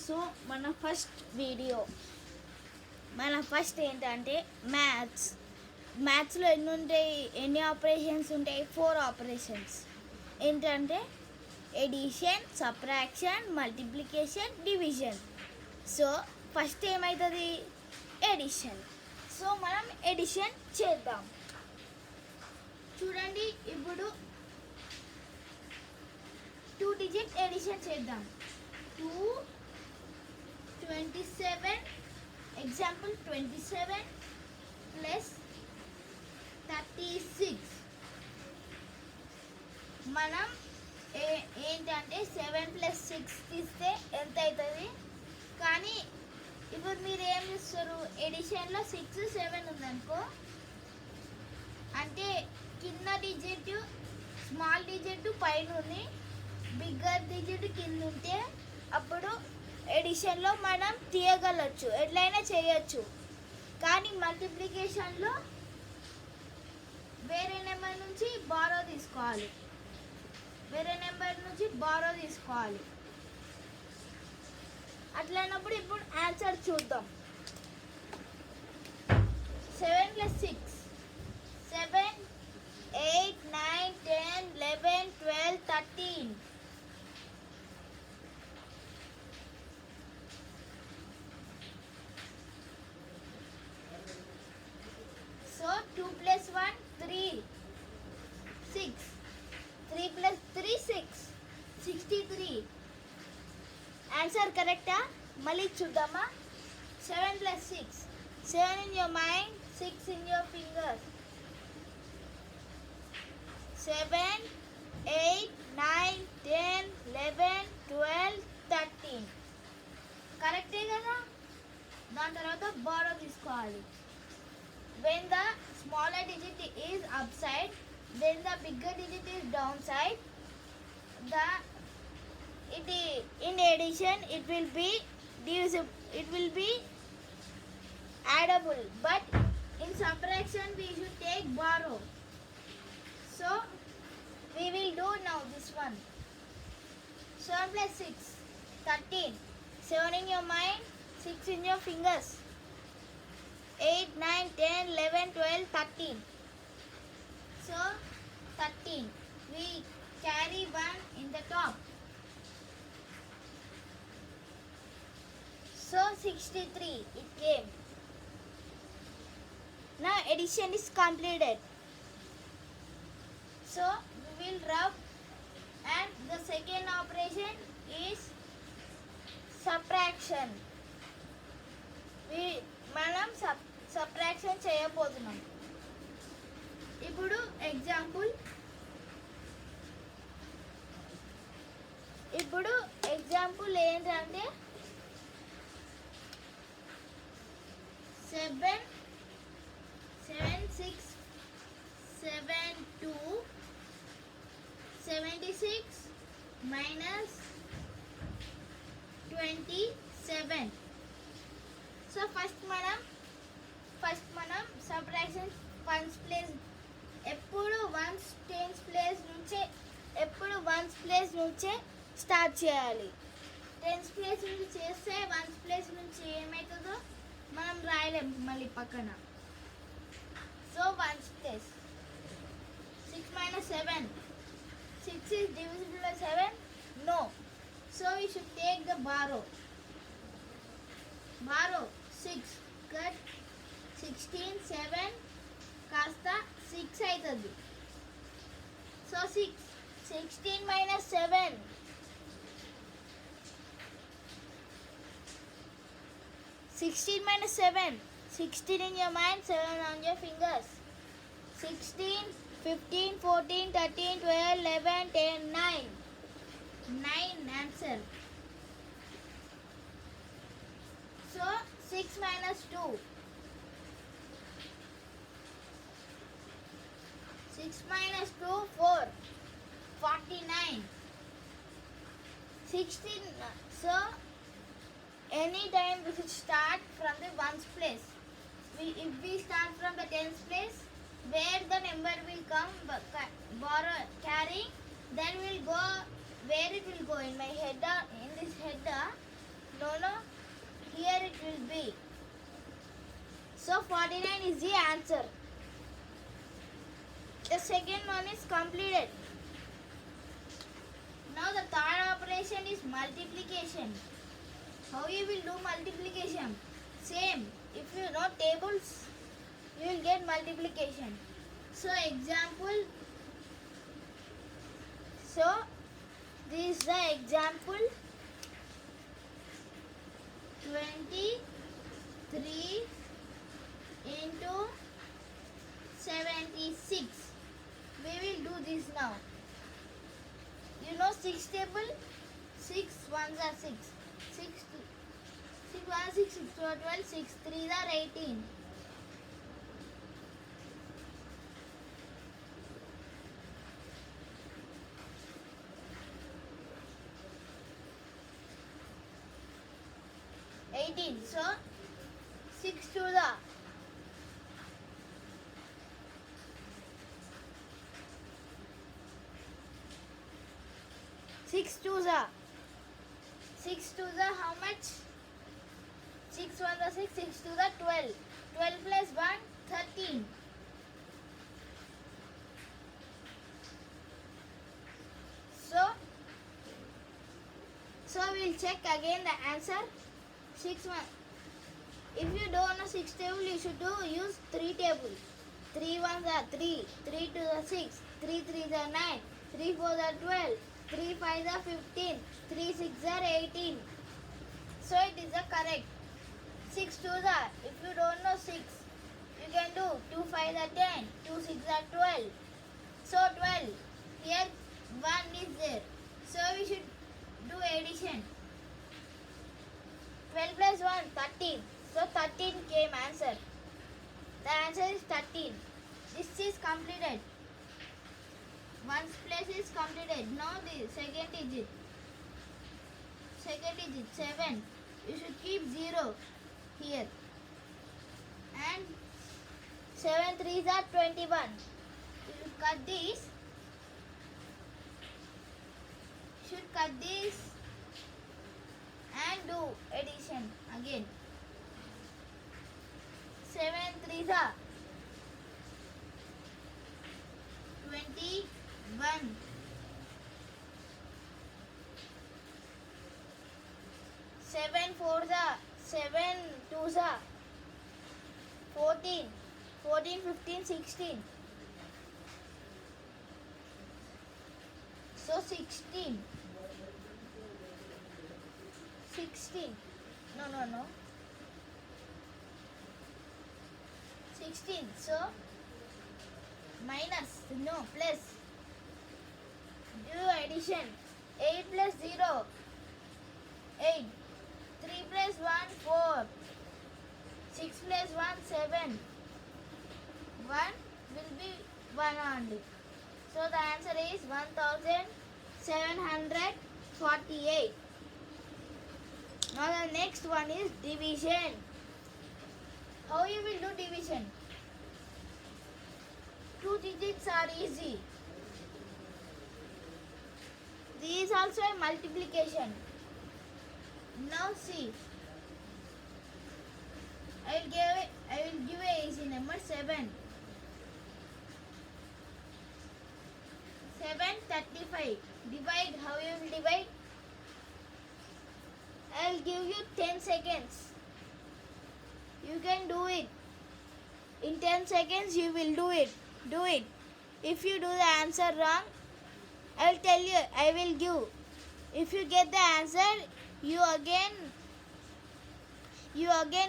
So మన first ఏంటంటే మ్యాథ్స్లో ఎన్ని ఆపరేషన్స్ ఉంటాయి? 4 ఆపరేషన్స్. ఏంటంటే addition, subtraction, multiplication, division. So first ఏమవుతుంది? ఎడిషన్. సో మనం ఎడిషన్ చేద్దాం. చూడండి, ఇప్పుడు 2 డిజిట్ ఎడిషన్ చేద్దాం. 2 27 ఎగ్జాంపుల్ 27 ప్లస్ 36. మనం ఏంటంటే 7 ప్లస్ 6 తీస్తే ఎంత అవుతుంది? కానీ ఇప్పుడు మీరు ఏం చేస్తారు? ఎడిషన్లో 6 7 ఉందనుకో, అంటే కింద డిజిట్ స్మాల్ డిజిట్ పైన ఉంది, బిగ్గర్ డిజిట్ కింద ఉంటే అప్పుడు ఎడిషన్లో మనం తీయగలచ్చు, ఎట్లయినా చేయొచ్చు. కానీ మల్టిప్లికేషన్లో వేరే నెంబర్ నుంచి బారో తీసుకోవాలి. అట్లయినప్పుడు ఇప్పుడు ఆన్సర్ చూద్దాం. 7 plus 6 7 8 9 10 11 12 13. So 2 plus 1 3 6 3 plus 3 6 63. Answer కరెక్టా? మళ్ళీ చూద్దామా? 7 plus 6 7 in your mind, 6 in your fingers. 7 8 9 10 11 12 13. కరెక్టే కదా? దాని తర్వాత బారో తీసుకోవాలి. When the smaller digit is upside, then the bigger digit is downside. In addition, it will be divisible. It will be addable. But in subtraction, we should take borrow. So we will do now this one. 7 plus 6 13. 7 in your mind, 6 in your fingers. 8 9 10 11 12 13. So 13. We carry 1 in the top. So 63 it came. Now addition is completed. So we will rub, and the second operation is subtraction. మనం subtraction చేయబోతున్నాం. ఇప్పుడు example ఏంటంటే 7 6 7 2 76 minus 27. So first మనం subtraction ones place ఎప్పుడు ones place నుంచే start చేయాలి. Tens place నుంచి చేస్తే వన్స్ ప్లేస్ నుంచి ఏమవుతుందో మనం రాయలేం మళ్ళీ పక్కన. So ones place 6 minus 7. 6 is divisible by 7? No. So we should take the borrow. 6 cut 16 7 కాస్త 6 అవుతుంది. So 16 minus 7. 16 minus 7. 16 in your mind, 7 on your fingers. 16 15 14 13 12 11 10 9. 9 answer. So 6 minus 2. 6 minus 2 4. 49. 16. So anytime we should start from the ones place. If we start from the tens place, where the number will come carrying, then we'll go where it will go. In my header, in this header, no B. So 49 is the answer. The second one is completed. Now the third operation is multiplication. How you will do multiplication? Same. If you know tables, you will get multiplication. So example. So this is the example. 23 into 76. We will do this now. You know 6 table? 6 ones are 6. 6 1 6 6 2 are 12. 6 3 are 18. So 6 to the 6 to the 6 to the how much? 6 1 the 6 6 to the 12. 12 plus 1 13. So we'll check again the answer. 6 1. If you don't know 6 table, you should use 3 table. 3 1s are 3, 3 2s are 6, 3 3s are 9, 3 4s are 12, 3 5s are 15, 3 6s are 18. So it is the correct. 6 2s are, if you don't know 6, you can do 2 5s are 10, 2 6s are 12. So 12. Here 1 is there. So we should do addition. 12 plus 1, 13. So 13 came answer. The answer is 13. This is completed. One's place is completed. Now the second digit. Second digit 7. You should keep 0 here. And 7 3s are 21. You should cut this. Should cut this and do addition again. 7 3s are 21. 7 4s are 7 2s are 14. 14 15 16. So 16. 16. No. 16. So minus, no, plus. Do addition. 8 plus 0. 8. 3 plus 1, 4. 6 plus 1, 7. 1 will be 1 only. So the answer is 1748. Now the next one is division. How you will do division? 2 digits are easy. This is also a multiplication. Now see. I will give a easy number 7. 735. Divide. How you will divide? I will give you 10 seconds. You can do it. In 10 seconds you will do it. Do it. If you do the answer wrong, I will tell you. I will give. If you get the answer, you again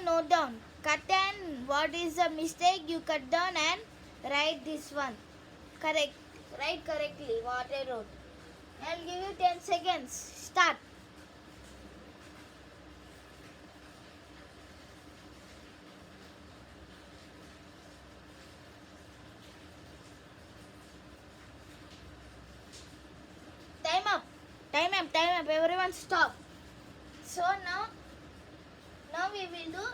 note down. Cut and what is the mistake you cut down and write this one. Correct. Write correctly what I wrote. I will give you 10 seconds. Start. Time up. Everyone stop. So now we will do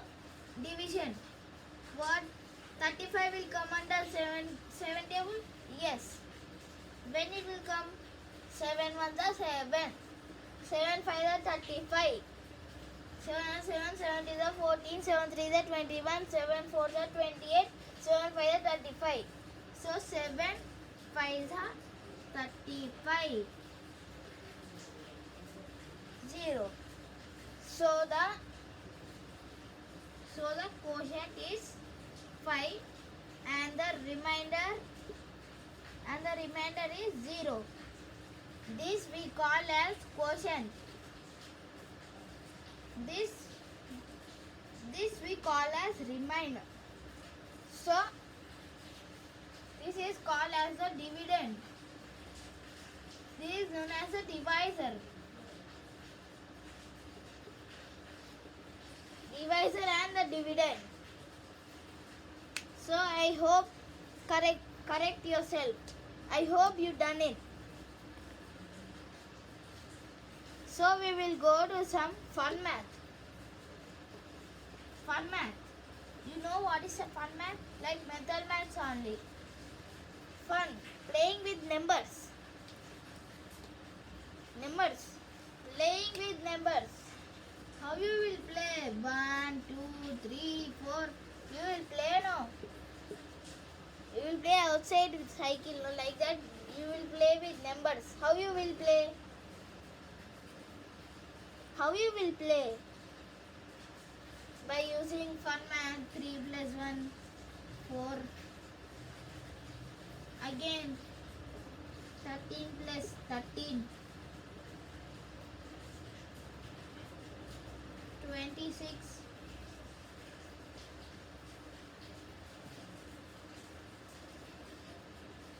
division. What? 35 will come under 7 table? Yes. When it will come? 7 1s are 7. 7 5s are 35. 7 1 7, 7 2 is 14, 7 3 is 21, 7 4 is 28, 7 5 is 35. So 7 5 is 35. 0. So the quotient is 5 and the remainder is 0. This we call as quotient. This we call as remainder. So this is called as the dividend. This is known as the divisor. Divisor and the dividend. So I hope correct yourself. I hope you done it. So we will go to some fun math. Fun math. You know what is a fun math? Like method maths only. Fun. Playing with numbers. Numbers. Playing with numbers. How you will play? 1, 2, 3, 4. You will play now. You will play outside with cycle like that. You will play with numbers. How you will play? How you will play? By using fun math. 3 plus 1, 4. Again 13 plus 13. 26.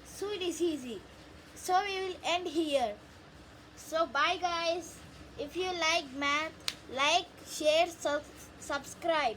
So it is easy. So we will end here. So bye guys. If you like math, like, share, subscribe.